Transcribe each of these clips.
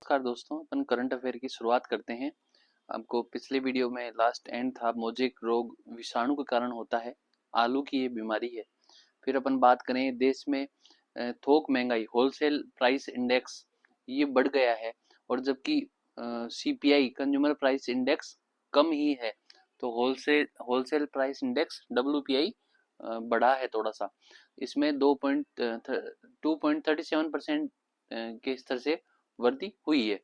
नमस्कार दोस्तों, अपन current affair की शुरुआत करते हैं। आपको पिछले वीडियो में लास्ट एंड था, मोजेक रोग विषाणु के कारण होता है, आलू की ये बीमारी है। फिर अपन बात करें देश में थोक महंगाई, होलसेल प्राइस इंडेक्स ये बढ़ गया है, और जबकि सीपीआई कंज्यूमर प्राइस इंडेक्स कम ही है, तो होलसेल प्राइस इंडेक्स डब्ल्यूपीआई बढ़ा है थोड़ा सा। इसमें 2.37% के स्तर से वृद्धि हुई है।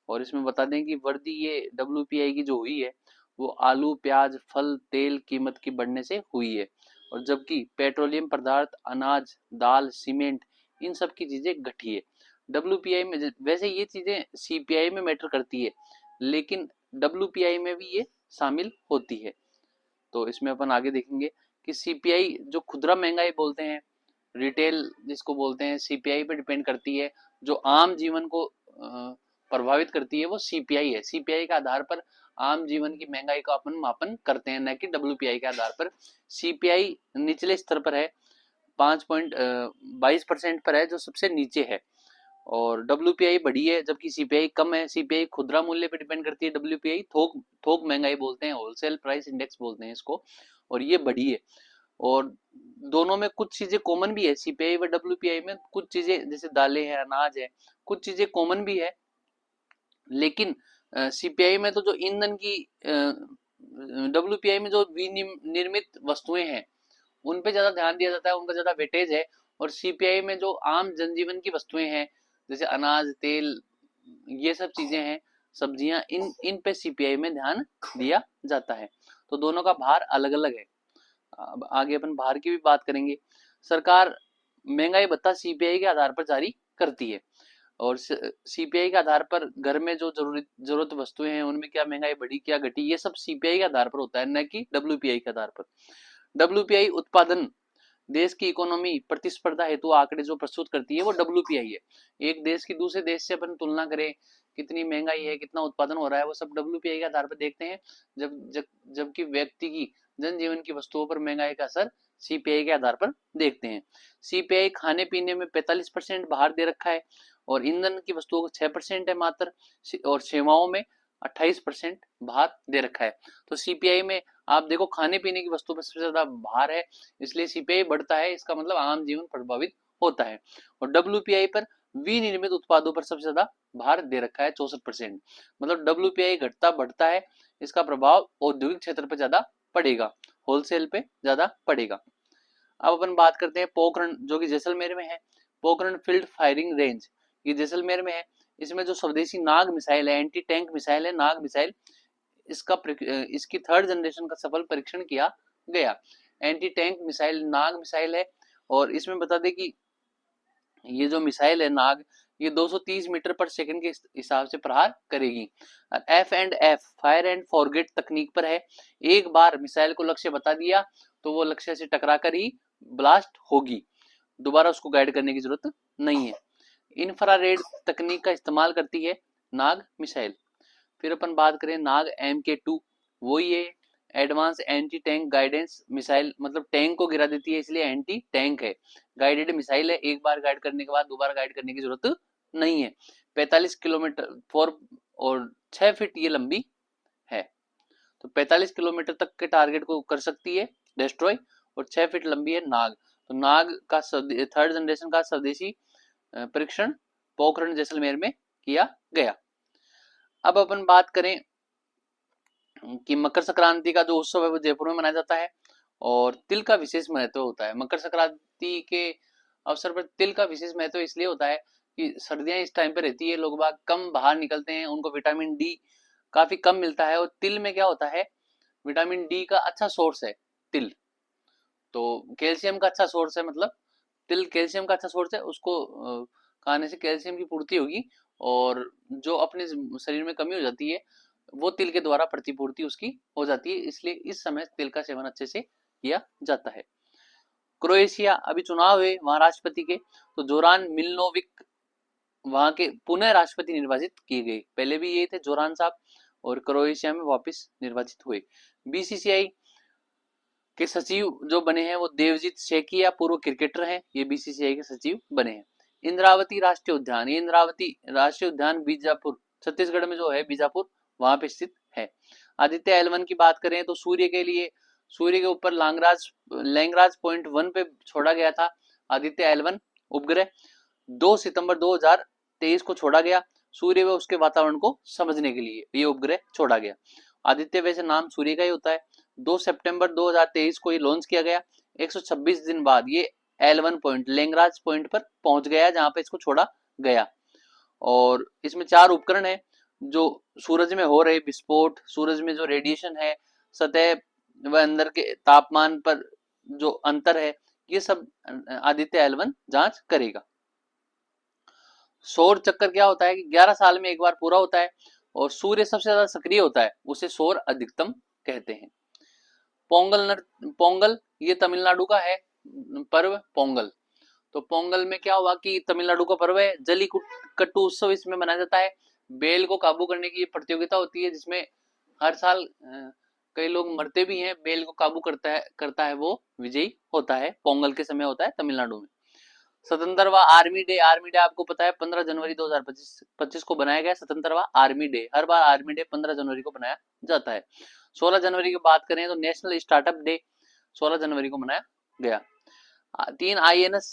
और इसमें बता दें कि वृद्धि ये डब्ल्यूपीआई की जो हुई है वो आलू, प्याज, फल, तेल कीमत की बढ़ने से हुई है। और जबकि पेट्रोलियम पदार्थ, अनाज, दाल, सीमेंट इन सब की चीजें घटी है। डब्ल्यूपीआई में वैसे ये चीजें सीपीआई में मैटर करती है, लेकिन डब्ल्यूपीआई में भी ये शामिल होती है। तो इसमें अपन आगे देखेंगे कि सीपीआई जो खुदरा महंगाई बोलते हैं, रिटेल जिसको बोलते हैं, सीपीआई पे डिपेंड करती है। जो आम जीवन को प्रभावित करती है वो सीपीआई है। सीपीआई के आधार पर आम जीवन की महंगाई का अपन मापन करते हैं, न कि डब्ल्यूपीआई के आधार पर। सीपीआई निचले स्तर पर है, 5.22% पर है, जो सबसे नीचे है। और डब्ल्यूपीआई बढ़ी है जबकि सीपीआई कम है। सीपीआई खुदरा मूल्य पे डिपेंड करती है, डब्ल्यूपीआई थोक महंगाई बोलते हैं, होलसेल प्राइस इंडेक्स बोलते हैं इसको, और ये बढ़ी है। और दोनों में कुछ चीजें कॉमन भी है, सीपीआई व डब्ल्यूपीआई में कुछ चीजें जैसे दालें हैं, अनाज है, कुछ चीजें कॉमन भी है। लेकिन सीपीआई में तो जो ईंधन की, डब्ल्यूपीआई में जो विनिर्मित वस्तुएं हैं उन पे ज्यादा ध्यान दिया जाता है, उनका ज्यादा वेटेज है। और सीपीआई में जो आम जनजीवन की वस्तुएं हैं जैसे अनाज, तेल, ये सब चीजें हैं, सब्जियां, इन इन पे सीपीआई में ध्यान दिया जाता है। तो दोनों का भार अलग अलग है। अब आगे अपन बाहर की भी बात करेंगे। सरकार महंगाई भत्ता सीपीआई के आधार पर जारी करती है, और सीपीआई के आधार पर घर में जो जरूरत वस्तुएं हैं उनमें क्या महंगाई बढ़ी, क्या घटी, ये सब सीपीआई के आधार पर होता है, न कि डब्ल्यूपीआई के आधार पर। डब्ल्यूपीआई उत्पादन, देश की इकोनॉमी प्रतिस्पर्धा हेतु आंकड़े जो प्रस्तुत करती है वो डब्ल्यूपीआई है। एक देश की दूसरे देश से अपन तुलना करें, कितनी महंगाई है, कितना उत्पादन हो रहा है, वो सब डब्ल्यूपीआई के आधार पर देखते हैं। जबकि व्यक्ति की जनजीवन की वस्तुओं पर महंगाई का असर सीपीआई के आधार पर देखते हैं। सीपीआई खाने पीने में 45% बाहर दे रखा है, और ईंधन की वस्तुओं को 6% है मात्र, और सेवाओं में 28% बाहर दे रखा है। तो सीपीआई में आप देखो खाने पीने की वस्तु पर सबसे ज्यादा भार है, इसलिए सीपीआई बढ़ता है, इसका मतलब आम जीवन प्रभावित होता है। और डब्ल्यूपीआई पर विनिर्मित उत्पादों पर सबसे ज्यादा भार दे रखा है, 64%। मतलब डब्ल्यूपीआई घटता बढ़ता है, इसका प्रभाव औद्योगिक क्षेत्र पर ज्यादा पड़ेगा, होलसेल पे ज्यादा पड़ेगा। अब अपन बात करते हैं पोखरण, जो कि जैसलमेर में है। पोखरण फील्ड फायरिंग रेंज, ये जैसलमेर में है। इसमें जो स्वदेशी नाग मिसाइल है, एंटी टैंक मिसाइल है नाग मिसाइल, इसकी थर्ड जनरेशन का सफल परीक्षण किया गया। एंटी टैंक मिसाइल नाग मिसाइल है, और इसमें बता दें कि ये जो मिसाइल है नाग, ये 230 मीटर पर सेकंड के हिसाब से प्रहार करेगी। F&F फायर एंड फॉरगेट तकनीक पर है। एक बार मिसाइल को लक्ष्य बता दिया तो वो लक्ष्य से टकराकर ही ब्लास्ट होगी, दोबारा उसको गाइड करने की जरूरत नहीं है। इंफ्रारेड तकनीक का इस्तेमाल करती है नाग मिसाइल। फिर अपन बात करें नाग MK2, वो ये advance anti tank guidance missile, मतलब टैंक को गिरा देती है इसलिए एंटी टैंक है। गाइडेड मिसाइल है, एक बार गाइड करने के बाद दोबारा गाइड करने की जरूरत नहीं है। 45 किलोमीटर 4 और 6 फीट ये लंबी है, तो 45 किलोमीटर तक के टारगेट को कर सकती है डिस्ट्रॉय, और 6 फीट लंबी है नाग। तो नाग का थर्ड जनरेशन का स्वदेशी परीक्षण पोखरण जैसलमेर में किया गया। अब अपन बात करें कि मकर संक्रांति का जो उत्सव है वो जयपुर में मनाया जाता है, और तिल का विशेष महत्व होता है। मकर संक्रांति के अवसर पर तिल का विशेष महत्व इसलिए होता है कि सर्दियां इस टाइम पे रहती है, लोग बाग कम बाहर निकलते हैं, उनको विटामिन डी काफी कम मिलता है। और तिल में क्या होता है, विटामिन डी का अच्छा सोर्स है तिल, तो कैल्शियम का अच्छा सोर्स है, मतलब तिल कैल्शियम का अच्छा सोर्स है, उसको खाने से कैल्शियम की पूर्ति होगी, और जो अपने शरीर में कमी हो जाती है वो तिल के द्वारा प्रतिपूर्ति उसकी हो जाती है, इसलिए इस समय तिल का सेवन अच्छे से किया जाता है। क्रोएशिया, अभी चुनाव हुए वहां राष्ट्रपति के, तो जोरान मिलनोविक वहां के पुनः राष्ट्रपति निर्वाचित किए गए। पहले भी ये थे जोरान साहब, और क्रोएशिया में वापस निर्वाचित हुए। बीसीसीआई के सचिव जो बने हैं वो देवजीत शेकिया, पूर्व क्रिकेटर हैं, ये बीसीसीआई के सचिव बने हैं। इंद्रावती राष्ट्रीय उद्यान, ये इंद्रावती राष्ट्रीय उद्यान बीजापुर, छत्तीसगढ़ में जो है बीजापुर, वहां पे स्थित है। आदित्य L1 की बात करें तो सूर्य के लिए, सूर्य के ऊपर लैंगराज पॉइंट 1 पे छोड़ा गया था आदित्य L1 उपग्रह। 2 सितंबर 2023 को छोड़ा गया। सूर्य व उसके वातावरण को समझने के लिए ये उपग्रह छोड़ा गया। आदित्य वैसे नाम सूर्य का ही होता है। 2 सितंबर 2023 को ये लॉन्च किया गया। 126 दिन बाद ये L1 पॉइंट लैंगराज पॉइंट पर पहुंच गया, जहां पे इसको छोड़ा गया। और इसमें 4 उपकरण है जो सूरज में हो रहे विस्फोट, सूरज में जो रेडिएशन है, सतह व अंदर के तापमान पर जो अंतर है, ये सब आदित्य L1 जांच करेगा। सौर चक्कर क्या होता है कि 11 साल में एक बार पूरा होता है और सूर्य सबसे ज्यादा सक्रिय होता है, उसे सौर अधिकतम कहते हैं। पोंगल ये तमिलनाडु का है पर्व पोंगल। तो पोंगल में क्या हुआ कि तमिलनाडु का पर्व है, जल्लीकट्टू उत्सव इसमें मनाया जाता है। बेल को काबू करने की प्रतियोगिता होती है, जिसमें हर साल कई लोग मरते भी हैं। बेल को काबू करता है वो विजयी होता है। पोंगल के समय होता है तमिलनाडु में। स्वतंत्रता आर्मी डे, आर्मी डे आपको पता है 15 जनवरी 2025 को बनाया गया स्वतंत्रता आर्मी डे। हर बार आर्मी डे 15 जनवरी को बनाया जाता है। 16 जनवरी की बात करें तो नेशनल स्टार्टअप डे 16 जनवरी को मनाया गया। 3 INS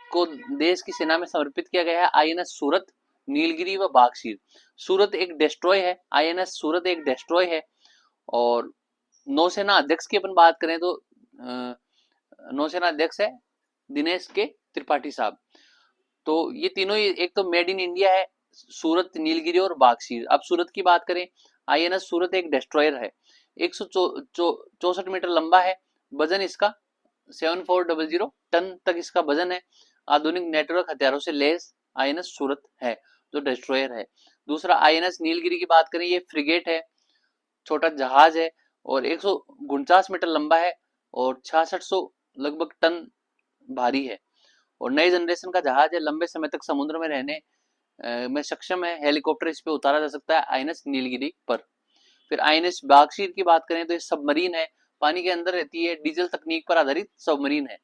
को देश की सेना में समर्पित किया गया है। INS सूरत, नीलगिरी व बागशीर। सूरत एक डेस्ट्रॉय है, INS सूरत एक डेस्ट्रॉय है। और नौसेना अध्यक्ष की अपन बात करें तो नौसेना अध्यक्ष है दिनेश के त्रिपाठी साहब। तो ये तीनों ही, एक तो मेड इन इंडिया है सूरत, नीलगिरी और बागशीर। अब सूरत की बात करें, INS सूरत एक डेस्ट्रॉयर है, 164 मीटर लंबा है, वजन इसका 7400 टन तक इसका वजन है। आधुनिक नेटवर्क हथियारों से लैस INS सूरत है जो डेस्ट्रॉयर है। दूसरा INS नीलगिरी की बात करें, ये फ्रिगेट है, छोटा जहाज है और 149 मीटर लंबा है और 6600 लगभग टन भारी है और नए जनरेशन का जहाज है। लंबे समय तक समुद्र में रहने में सक्षम है। हेलीकॉप्टर इस पे उतारा जा सकता है INS नीलगिरी पर। फिर INS बागशीर की बात करें तो ये सबमरीन है, पानी के अंदर रहती है, डीजल तकनीक पर आधारित सबमरीन है,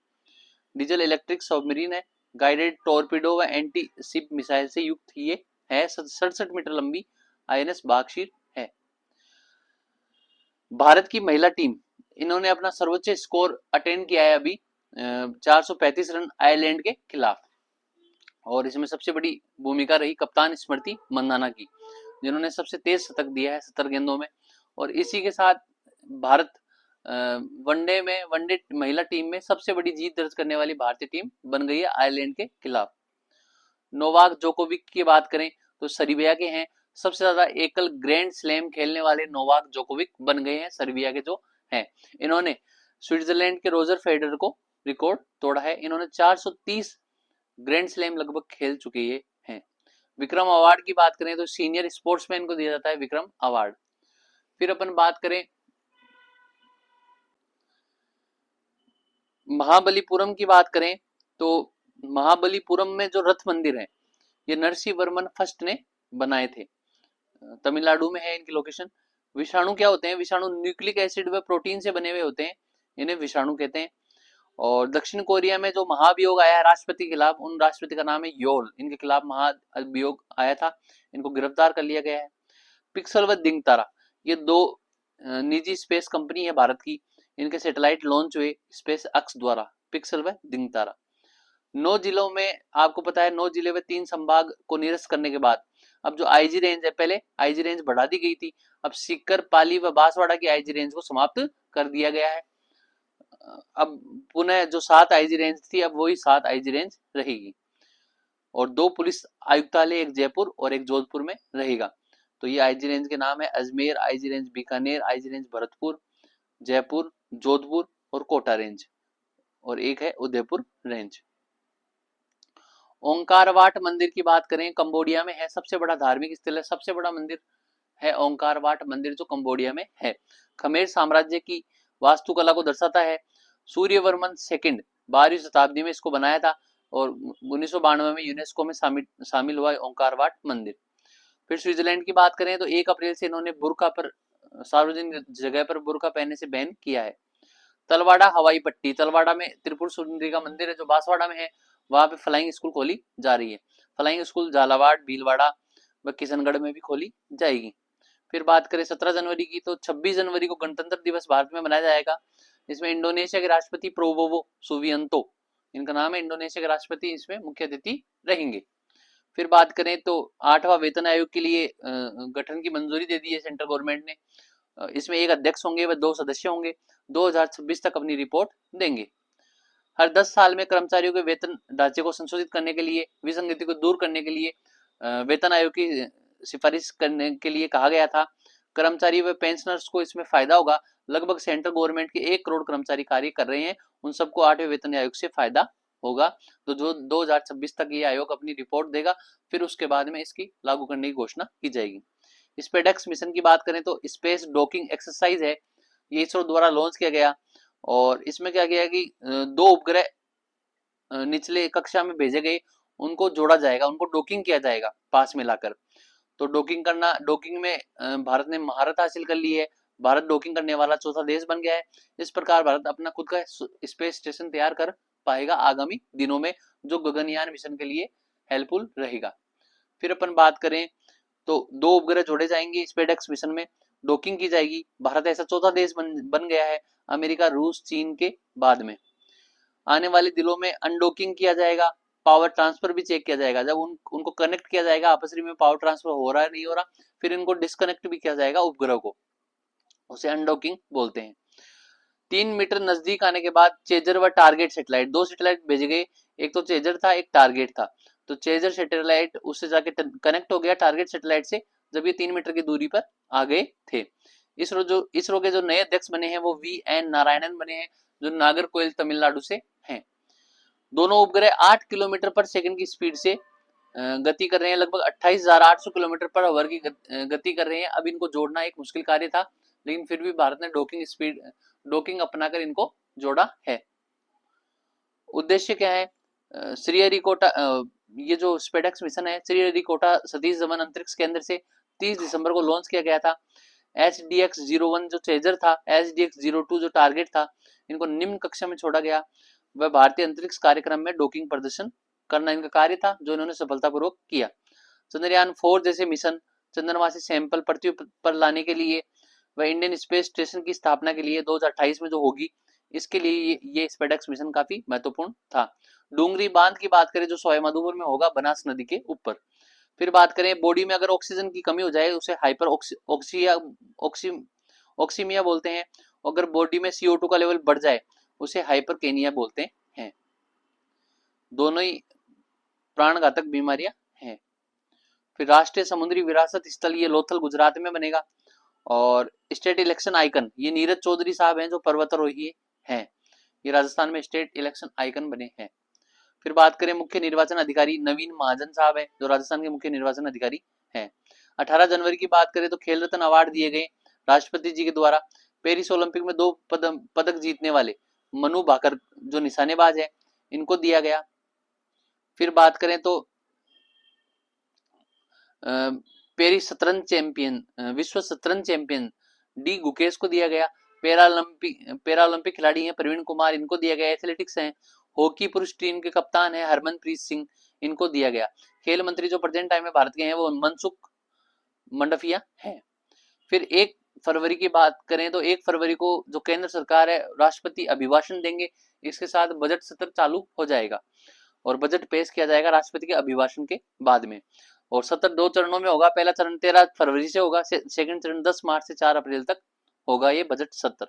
डीजल इलेक्ट्रिक सबमरीन है। गाइडेड टॉर्पीडो व एंटी शिप मिसाइल से युक्त ये है। 67 मीटर लंबी INS बागशीर है। भारत की महिला टीम, इन्होंने अपना सर्वोच्च स्कोर अटेंड किया है अभी 435 रन आयरलैंड के खिलाफ। और इसमें सबसे बड़ी भूमिका रही कप्तान स्मृति मंदाना की, जिन्होंने सबसे तेज शतक दिया है 70 गेंदों में। और इसी के साथ भारत वनडे महिला टीम में सबसे बड़ी जीत दर्ज करने वाली भारतीय टीम बन गई है आयरलैंड के खिलाफ। नोवाक जोकोविक की बात करें तो सर्बिया के हैं, सबसे ज्यादा एकल ग्रैंड स्लैम खेलने वाले नोवाक जोकोविक बन गए हैं सर्बिया के जो हैं। इन्होंने स्विट्जरलैंड के रोजर फेडरर को रिकॉर्ड तोड़ा है। इन्होंने 430 ग्रैंड स्लैम लगभग खेल चुके हैं। विक्रम अवार्ड की बात करें तो सीनियर स्पोर्ट्समैन को दिया जाता है विक्रम अवार्ड। फिर अपन बात करें महाबलीपुरम की बात करें तो महाबलीपुरम में जो रथ मंदिर है ये नरसिंह वर्मन फर्स्ट ने बनाए थे। तमिलनाडु में है इनकी लोकेशन। विषाणु क्या होते हैं? विषाणु न्यूक्लिक एसिड व प्रोटीन से बने हुए होते हैं, इन्हें विषाणु कहते हैं। और दक्षिण कोरिया में जो महाभियोग आया है राष्ट्रपति के खिलाफ, उन राष्ट्रपति का नाम है योल, इनके खिलाफ महाभियोग आया था, इनको गिरफ्तार कर लिया गया है। पिक्सल व दिंगतारा, ये दो निजी स्पेस कंपनी है भारत की, इनके सैटेलाइट लॉन्च हुए स्पेस एक्स द्वारा, पिक्सल व दिंगतारा। 9 जिलों में आपको पता है 9 जिले व 3 संभाग को निरस्त करने के बाद अब जो आईजी रेंज है, पहले आईजी रेंज बढ़ा दी गई थी, अब सीकर, पाली व बांसवाड़ा की आईजी रेंज को समाप्त कर दिया गया है। अब पुनः जो 7 आईजी रेंज थी, अब वही 7 आईजी रेंज रहेगी। और 2 पुलिस आयुक्तालय, एक जयपुर और एक जोधपुर में रहेगा। तो ये आईजी रेंज के नाम है Ajmer IG range, Bikaner IG range, Bharatpur, Jaipur, Jodhpur और कोटा रेंज, और एक है उदयपुर रेंज। ओंकारवाट मंदिर की बात करें, कंबोडिया में है, सबसे बड़ा धार्मिक स्थल है, सबसे बड़ा मंदिर है ओंकारवाट मंदिर जो कंबोडिया में है। खमेर साम्राज्य की वास्तुकला को दर्शाता है। सूर्यवर्मन सेकंड 12वीं शताब्दी में इसको बनाया था और 1992 में यूनेस्को में शामिल हुआ ओंकारवाट मंदिर। फिर स्विट्जरलैंड की बात करें तो 1 अप्रैल से इन्होंने बुर्का पर, सार्वजनिक जगह पर बुर्का पहनने से बैन किया है। तलवाड़ा हवाई पट्टी, तलवाड़ा में त्रिपुर सुंदरी का मंदिर है जो बांसवाड़ा में है, वहां पे फ्लाइंग स्कूल खोली जा रही है। फ्लाइंग स्कूल झालावाड़, भीलवाड़ा व किशनगढ़ में भी खोली जाएगी। फिर बात करें 17 जनवरी की, तो 26 जनवरी को गणतंत्र दिवस भारत में मनाया जाएगा। इसमें इंडोनेशिया के राष्ट्रपति प्रोबोवो सुबियांतो, इनका नाम है, इंडोनेशिया के राष्ट्रपति इसमें मुख्य अतिथि रहेंगे। फिर बात करें तो 8वां वेतन आयोग के लिए गठन की मंजूरी दे दी है सेंट्रल गवर्नमेंट ने। इसमें एक अध्यक्ष होंगे व 2 सदस्य होंगे। 2026 तक अपनी रिपोर्ट देंगे। हर 10 साल में कर्मचारियों के वेतन ढांचे को संशोधित करने के लिए, विसंगति को दूर करने के लिए वेतन आयोग की सिफारिश करने के लिए कहा गया था। कर्मचारी व पेंशनर्स को इसमें फायदा होगा। लगभग सेंट्रल गवर्नमेंट के 1 करोड़ कर्मचारी कार्य कर रहे हैं, उन सबको 8वें वेतन आयोग से फायदा होगा। तो जो 2026 तक ये आयोग अपनी रिपोर्ट देगा, फिर उसके बाद में इसकी लागू करने की घोषणा की जाएगी। स्पेडेक्स मिशन की बात करें तो स्पेस डॉकिंग एक्सरसाइज है, ये इसरो द्वारा लॉन्च किया गया। और इसमें क्या किया कि 2 उपग्रह निचले कक्षा में भेजे गए, उनको जोड़ा जाएगा, उनको डॉकिंग किया जाएगा पास में लाकर। तो डॉकिंग में भारत ने महारत हासिल कर ली है। भारत डॉकिंग करने वाला चौथा देश बन गया है। इस प्रकार भारत अपना खुद का स्पेस स्टेशन तैयार कर पाएगा आगामी दिनों में, जो गगनयान मिशन के लिए हेल्पफुल रहेगा। फिर अपन बात करें तो 2 उपग्रह जोड़े जाएंगे स्पेडेक्स मिशन में, डॉकिंग की जाएगी। भारत ऐसा चौथा देश बन गया है, अमेरिका, रूस, चीन के बाद में। आने वाले दिनों में अनडॉकिंग किया जाएगा, पावर ट्रांसफर भी चेक किया जाएगा। जब उनको कनेक्ट किया जाएगा आपस में, पावर ट्रांसफर हो रहा है नहीं हो रहा, फिर इनको डिस्कनेक्ट भी किया जाएगा उपग्रह को, उसे अनडॉकिंग बोलते हैं। 3 मीटर नजदीक आने के बाद चेजर व टारगेट सैटेलाइट, 2 सैटेलाइट भेजे गए, एक तो चेजर था, एक टारगेट था। तो चेजर सैटेलाइट उससे जाके कनेक्ट हो गया टारगेट सैटेलाइट से, जब ये 3 मीटर की दूरी पर आ गए थे। इसरो के जो नए अध्यक्ष बने हैं वो वी.एन. नारायणन बने हैं, जो नागरकोइल तमिलनाडु से हैं। दोनों उपग्रह 8 किलोमीटर पर सेकंड की स्पीड से गति कर रहे हैं, लगभग 28,800 किलोमीटर पर आवर की गति कर रहे हैं। अब इनको जोड़ना एक मुश्किल कार्य था, लेकिन फिर भी भारत ने डॉकिंग अपनाकर इनको जोड़ा है। उद्देश्य क्या है? श्रीहरिकोटा, ये जो स्पेडेक्स मिशन है, श्रीहरिकोटा सतीश धवन अंतरिक्ष केंद्र से 30 दिसंबर को लॉन्च किया गया था। SDX-01 जो चेजर था, SDX-02 जो टारगेट था, इनको निम्न कक्षा में छोड़ा गया। वह भारतीय अंतरिक्ष कार्यक्रम में डॉकिंग प्रदर्शन करना इनका कार्य था, जो इन्होंने सफलतापूर्वक किया। चंद्रयान 4 जैसे मिशन चंद्रमा से सैंपल पृथ्वी पर लाने के लिए व इंडियन स्पेस स्टेशन की स्थापना के लिए 2028 में जो होगी, इसके लिए ये स्पेडेक्स मिशन काफी महत्वपूर्ण था। डूंगरी बांध की बात करें जो सवाईमाधोपुर में होगा, बनास नदी के ऊपर। फिर बात करें बॉडी में अगर ऑक्सीजन की कमी हो जाए, उसे हाइपर ऑक्सीमिया बोलते हैं। अगर बॉडी में CO2 का लेवल बढ़ जाए, उसे हाइपरकेनिया बोलते हैं। दोनों ही प्राणघातक बीमारियां हैं। फिर राष्ट्रीय समुद्री विरासत स्थल, ये लोथल गुजरात में बनेगा। और स्टेट इलेक्शन आइकन, ये नीरज चौधरी साहब हैं जो पर्वतारोही हैं, ये राजस्थान में स्टेट इलेक्शन आइकन बने हैं। फिर बात करें मुख्य निर्वाचन अधिकारी, नवीन महाजन साहब हैं जो राजस्थान के मुख्य निर्वाचन अधिकारी हैं। 18 जनवरी की बात करें तो खेल रत्न अवार्ड दिए गए राष्ट्रपति जी के द्वारा। पेरिस ओलंपिक में 2 पदक जीतने वाले मनु भाकर जो निशानेबाज है, इनको दिया गया। फिर बात करें तो पेरिस शतरंज चैंपियन, विश्व शतरंज चैंपियन डी गुकेश को दिया गया। पैरालंपिक खिलाड़ी हैं प्रवीण कुमार, इनको दिया गया। एथलेटिक्स हैं, हॉकी पुरुष टीम के कप्तान है हरमनप्रीत सिंह, इनको दिया गया। खेल मंत्री जो प्रेजेंट टाइम में भारत के हैं वो मनसुख मंडफिया है। फिर 1 फरवरी की बात करें तो 1 फरवरी को जो केंद्र सरकार है, राष्ट्रपति अभिभाषण देंगे, इसके साथ बजट सत्र चालू हो जाएगा और बजट पेश किया जाएगा राष्ट्रपति के अभिभाषण के बाद में। और सत्र 2 चरणों में होगा। पहला चरण 13 फरवरी से होगा, सेकंड चरण 10 मार्च से 4 अप्रैल तक होगा ये बजट सत्र।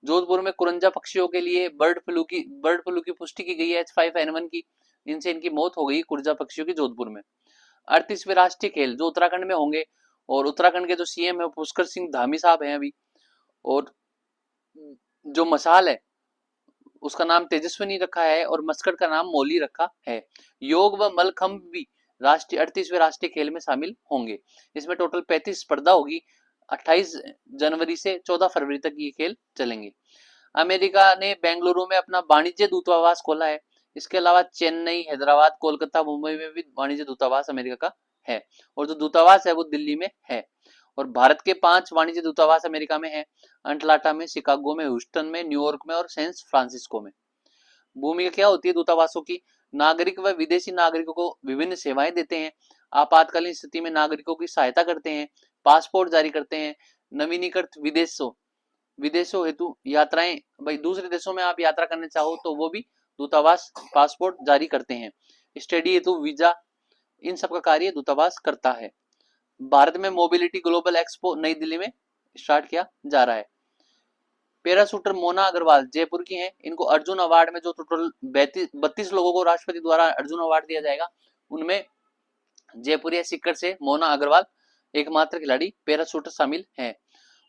जोधपुर में कुरंजा पक्षियों के लिए बर्ड फ्लू की पुष्टि की गई है, H5N1 की, इनसे इनकी मौत हो गई कुरंजा पक्षियों की जोधपुर में। 38वें राष्ट्रीय खेल जो उत्तराखंड में होंगे, और उत्तराखंड के जो CM है पुष्कर सिंह धामी साहब हैं अभी, और जो मशाल है उसका नाम तेजस्विनी रखा है और मस्कट का नाम मौली रखा है। योग व मलखंभ भी 38वें राष्ट्रीय खेल में शामिल होंगे। इसमें टोटल 35 स्पर्धा होगी। 28 जनवरी से 14 फरवरी तक ये खेल चलेंगे। अमेरिका ने बेंगलुरु में अपना वाणिज्य दूतावास खोला है। इसके अलावा चेन्नई, हैदराबाद, कोलकाता, मुंबई में भी वाणिज्य दूतावास अमेरिका का है, और जो दूतावास है वो दिल्ली में है। और भारत के 5 वाणिज्य दूतावास अमेरिका में है, अटलांटा में, शिकागो में, ह्यूस्टन में, न्यूयॉर्क में और सैन फ्रांसिस्को में। भूमिका क्या होती है दूतावासों की? नागरिक व विदेशी नागरिकों को विभिन्न सेवाएं देते हैं, आपातकालीन स्थिति में नागरिकों की सहायता करते हैं, पासपोर्ट जारी करते हैं, नवीनीकृत विदेशों हेतु यात्राएं, भाई दूसरे देशों में आप यात्रा करने चाहो तो वो भी दूतावास पासपोर्ट जारी करते हैं, स्टडी हेतु वीजा, इन सब का कार्य दूतावास करता है। भारत में मोबिलिटी ग्लोबल एक्सपो नई दिल्ली में स्टार्ट किया जा रहा है। पैराशूटर मोना अग्रवाल जयपुर की हैं, इनको अर्जुन अवार्ड में जो टोटल 32 लोगों को राष्ट्रपति द्वारा अर्जुन अवार्ड दिया जाएगा, उनमें जयपुरिया सीकर से मोना अग्रवाल एकमात्र खिलाड़ी पैराशूटर शामिल हैं।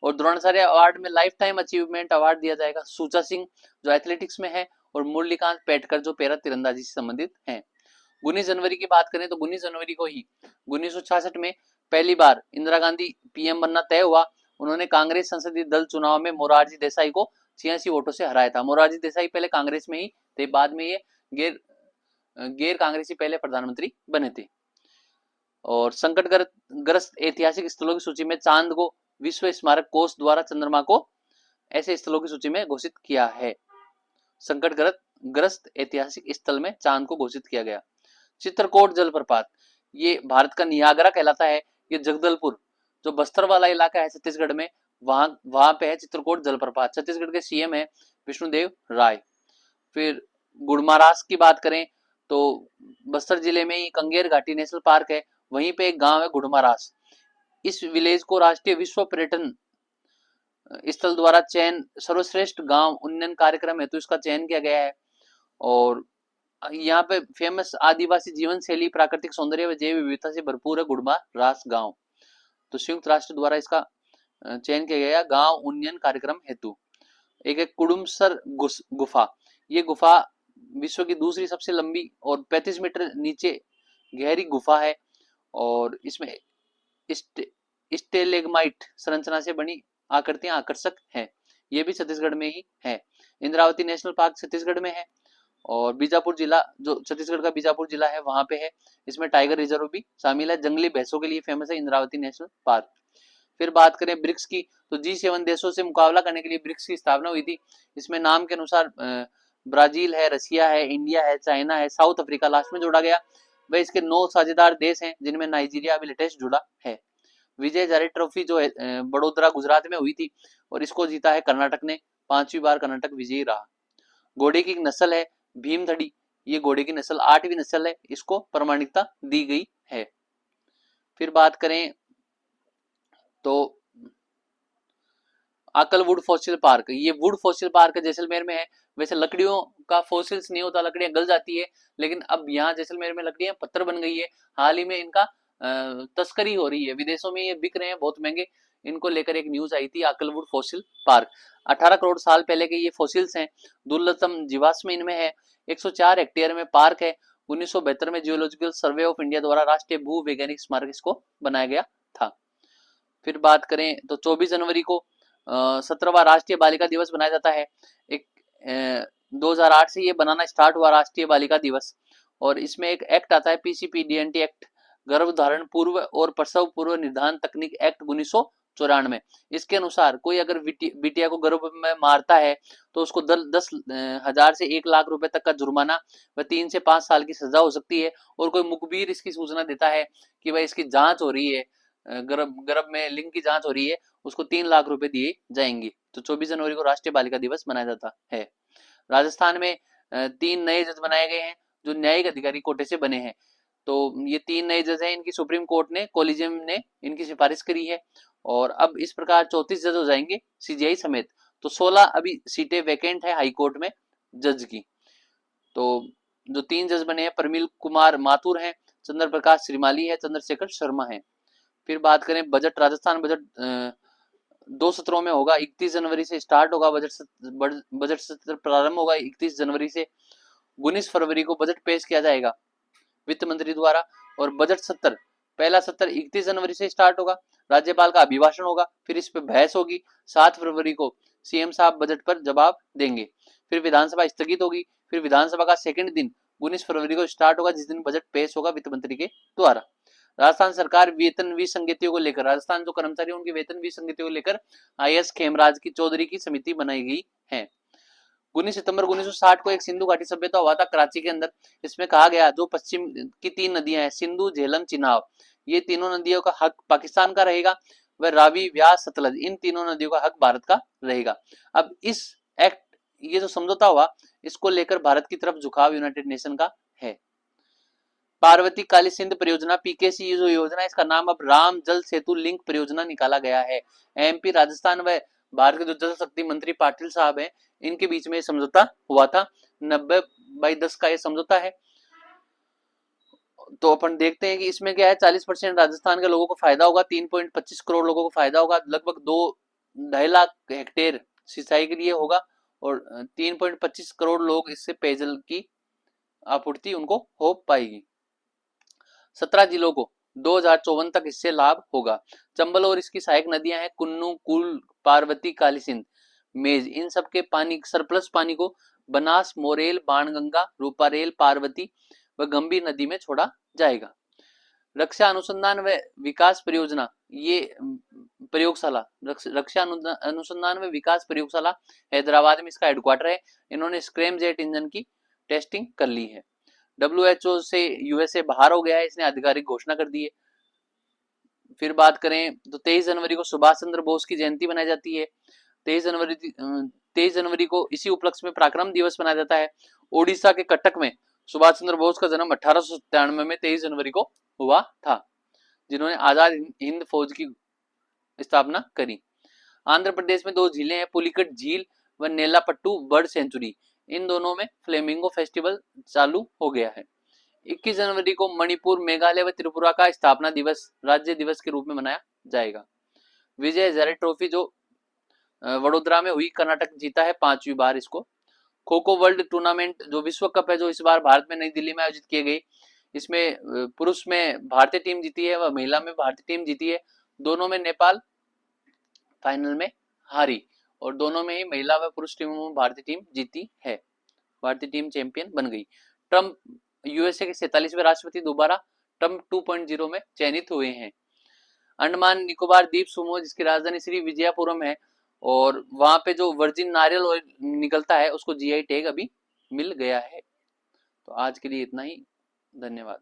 और द्रोणाचार्य अवार्ड में लाइफ टाइम अचीवमेंट अवार्ड दिया जाएगा सुचा सिंह जो एथलेटिक्स में है, और मुरलीकांत पेटकर जो पैरा तीरंदाजी से संबंधित हैं। 19 जनवरी की बात करें तो 19 जनवरी को ही 1966 में पहली बार इंदिरा गांधी पीएम बनना तय हुआ। उन्होंने कांग्रेस संसदीय दल चुनाव में मोरारजी देसाई को 86 वोटों से हराया था। मोरारजी देसाई पहले कांग्रेस में ही थे, बाद में ये गैर कांग्रेसी पहले प्रधानमंत्री बने थे। और संकटग्रस्त ऐतिहासिक स्थलों की सूची में चांद को विश्व स्मारक कोष द्वारा चंद्रमा को ऐसे स्थलों की सूची में घोषित किया है। संकटग्रस्त ऐतिहासिक स्थल में चांद को घोषित किया गया। चित्रकोट जलप्रपात, ये भारत का नियाग्रा कहलाता है। ये जगदलपुर जो बस्तर वाला इलाका है छत्तीसगढ़ में, वहां पे है चित्रकोट जलप्रपात। छत्तीसगढ़ के सीएम है विष्णुदेव राय। फिर गुड़मारास की बात करें तो बस्तर जिले में ही कंगेर घाटी नेशनल पार्क है, वहीं पे एक गांव है गुड़मारास। इस विलेज को राष्ट्रीय विश्व पर्यटन स्थल द्वारा चयन सर्वश्रेष्ठ गांव उन्नयन कार्यक्रम है तो इसका चयन किया गया है। और यहाँ पे फेमस आदिवासी जीवन शैली, प्राकृतिक सौंदर्य व जैव विविधता से भरपूर है गुड़मारास गांव। तो संयुक्त राष्ट्र द्वारा इसका चयन किया गया गांव उन्नयन कार्यक्रम हेतु। एक है कुडुमसर गुफा, ये गुफा विश्व की दूसरी सबसे लंबी और 35 मीटर नीचे गहरी गुफा है, और इसमें स्टेलेग्माइट संरचना से बनी आकृतियां आकर्षक हैं। ये भी छत्तीसगढ़ में ही है। इंद्रावती नेशनल पार्क छत्तीसगढ़ में है, और बीजापुर जिला जो छत्तीसगढ़ का बीजापुर जिला है वहां पे है। इसमें टाइगर रिजर्व भी शामिल है। जंगली भैंसों के लिए फेमस है इंद्रावती नेशनल पार्क। फिर बात करें ब्रिक्स की तो G7 देशों से मुकाबला करने के लिए ब्रिक्स की स्थापना हुई थी। इसमें नाम के अनुसार ब्राजील है, रशिया है, इंडिया है, चाइना है, साउथ अफ्रीका लास्ट में जोड़ा गया। वह इसके 9 साझेदार देश हैं जिनमें नाइजीरिया अभी लेटेस्ट जुड़ा है। विजय हजारे ट्रॉफी जो है बड़ोदरा गुजरात में हुई थी, और इसको जीता है कर्नाटक ने, 5वीं बार कर्नाटक विजयी रहा। घोड़े की नस्ल है भीमथड़ी, ये घोड़े की नस्ल 8वीं नस्ल है, इसको प्रमाणिकता दी गई है। फिर बात करें तो आकल वुड फॉसिल पार्क, ये वुड फॉसिल पार्क जैसलमेर में है। वैसे लकड़ियों का फॉसिल्स नहीं होता, लकड़ियां गल जाती है, लेकिन अब यहाँ जैसलमेर में लकड़ियां पत्थर बन गई है। हाल ही में इनका तस्करी हो रही है, विदेशों में ये बिक रहे हैं बहुत महंगे। इनको लेकर एक न्यूज आई थी आकलवुड फॉसिल पार्क। 18 करोड़ साल पहले के ये फॉसिल्स हैं। दुर्लभतम जीवाश्म इनमें है। 104 हेक्टेयर में पार्क है। 1972 में जियोलॉजिकल सर्वे ऑफ इंडिया द्वारा राष्ट्रीय भू वैज्ञानिक स्मारक इसको बनाया गया था। फिर बात करें तो 24 जनवरी को 17वां राष्ट्रीय बालिका दिवस बनाया जाता है। 2008 से ये बनाना स्टार्ट हुआ राष्ट्रीय बालिका दिवस, और इसमें एक एक्ट आता है PCPDNT एक्ट, गर्भधारण पूर्व और प्रसव पूर्व निर्धारण तकनीक एक्ट 1994। इसके अनुसार कोई अगर बिटिया को गर्भ में मारता है तो उसको 10,000 से 1 लाख रुपए तक का जुर्माना व 3 से 5 साल की सजा हो सकती है। और कोई मुखबिर इसकी सूचना देता है कि भाई इसकी जांच हो रही है, गर्भ में लिंग की जांच हो रही है, उसको 3 लाख रुपए दिए जाएंगे। तो 24 जनवरी को राष्ट्रीय बालिका दिवस मनाया जाता है। राजस्थान में 3 नए जज बनाए गए हैं जो न्यायिक अधिकारी कोटे से बने हैं। तो ये 3 नए जज हैं, इनकी सुप्रीम कोर्ट ने कोलिजियम ने इनकी सिफारिश करी है, और अब इस प्रकार 34 जज हो जाएंगे CJI समेत। तो 16 अभी सीटें वैकेंट है हाई कोर्ट में जज की। तो जो 3 जज बने हैं प्रमिल कुमार माथुर हैं, चंद्र प्रकाश श्रीमाली है, चंद्रशेखर शर्मा है। फिर बात करें बजट, राजस्थान बजट 2 सत्रों में होगा। 31 जनवरी से स्टार्ट होगा बजट सत्र प्रारंभ होगा 31 जनवरी से। 19 फरवरी को बजट पेश किया जाएगा वित्त मंत्री द्वारा, और बजट सत्र पहला सत्र 31 जनवरी से स्टार्ट होगा। राज्यपाल का अभिभाषण होगा, फिर इस पे बहस होगी। 7 फरवरी को CM साहब बजट पर जवाब देंगे। फिर विधानसभा स्थगित होगी। फिर विधानसभा का सेकंड दिन 19 फरवरी को स्टार्ट होगा, जिस दिन बजट पेश होगा वित्त मंत्री के द्वारा। राजस्थान सरकार वेतन विसंगतियों को लेकर, राजस्थान जो कर्मचारी उनके वेतन विसंगतियों को लेकर IAS खेमराज की चौधरी की समिति बनाई गई है। 19 सितंबर 1960 को एक सिंधु घाटी सभ्यता हुआ था कराची के अंदर। इसमें कहा गया जो पश्चिम की 3 नदियां हैं सिंधु, झेलम, चिनाब, ये तीनों नदियों का हक पाकिस्तान का रहेगा, व रावी, व्यास, सतलज, इन तीनों नदियों का हक भारत का रहेगा। अब इस एक्ट, ये जो समझौता हुआ, इसको लेकर भारत की तरफ झुकाव यूनाइटेड नेशन का है। पार्वती काली सिंध परियोजना पीकेसी जो योजना है, इसका नाम अब राम जल सेतु लिंक परियोजना निकाला गया है। एमपी, राजस्थान व भारत के जो जल शक्ति मंत्री पाटिल साहब हैं, इनके बीच में समझौता हुआ था। 90/10 का ये समझौता है। तो अपन देखते हैं कि इसमें क्या है, 40% राजस्थान के लोगों को फायदा होगा, 3.25 करोड़ लोगों को फायदा होगा, लगभग 2-2.5 लाख हेक्टेयर सिंचाई के लिए होगा, और 3.25 करोड़ लोग इससे पेयजल की आपूर्ति उनको हो पाएगी। 17 जिलों को 2054 तक इससे लाभ होगा। चंबल और इसकी सहायक नदियां हैं कुन्नू, कुल, पार्वती, काली सिंध, मेज, इन सब के पानी, सरप्लस पानी को बनास, मोरेल, बाणगंगा, रूपारेल, पार्वती व गंभीर नदी में छोड़ा जाएगा। रक्षा अनुसंधान व विकास परियोजना, ये प्रयोगशाला, रक्षा अनुसंधान व विकास प्रयोगशाला हैदराबाद में इसका हेडक्वार्टर है। इन्होंने स्क्रैम जेट इंजन की टेस्टिंग कर ली है। WHO से यूएसए बाहर हो गया है, इसने आधिकारिक घोषणा कर दी है। फिर बात करें तो 23 जनवरी को सुभाष चंद्र बोस की जयंती मनाई जाती है। 23 जनवरी को इसी उपलक्ष्य में पराक्रम दिवस मनाया जाता है। ओडिशा के कटक में सुभाष चंद्र बोस का जन्म 1897 में 23 जनवरी को हुआ था, जिन्होंने आजाद हिंद फौज की स्थापना करी। आंध्र प्रदेश में 2 झीलें हैं, पुलिकट झील व नेलापट्टू बर्ड सेंचुरी, इन दोनों में फ्लेमिंगो फेस्टिवल चालू हो गया है। 21 जनवरी को मणिपुर, मेघालय व त्रिपुरा का स्थापना दिवस राज्य दिवस के रूप में मनाया जाएगा। विजय हजारे ट्रॉफी जो वडोदरा में हुई, कर्नाटक जीता है 5वीं बार इसको। खो खो वर्ल्ड टूर्नामेंट जो विश्व कप है, जो इस बार भारत में नई दिल्ली में आयोजित किए गई, इसमें पुरुष में भारतीय टीम जीती है व महिला में भारतीय टीम जीती है। दोनों में नेपाल फाइनल में हारी, और दोनों में ही महिला व पुरुष टीमों में भारतीय टीम जीती है, भारतीय टीम चैंपियन बन गई। ट्रम्प यूएसए के 47वें राष्ट्रपति दोबारा ट्रम्प 2.0 में चयनित हुए हैं। अंडमान निकोबार द्वीप समूह, जिसकी राजधानी श्री विजयपुरम है, और वहां पे जो वर्जिन नारियल ऑयल निकलता है, उसको जीआई टैग अभी मिल गया है। तो आज के लिए इतना ही, धन्यवाद।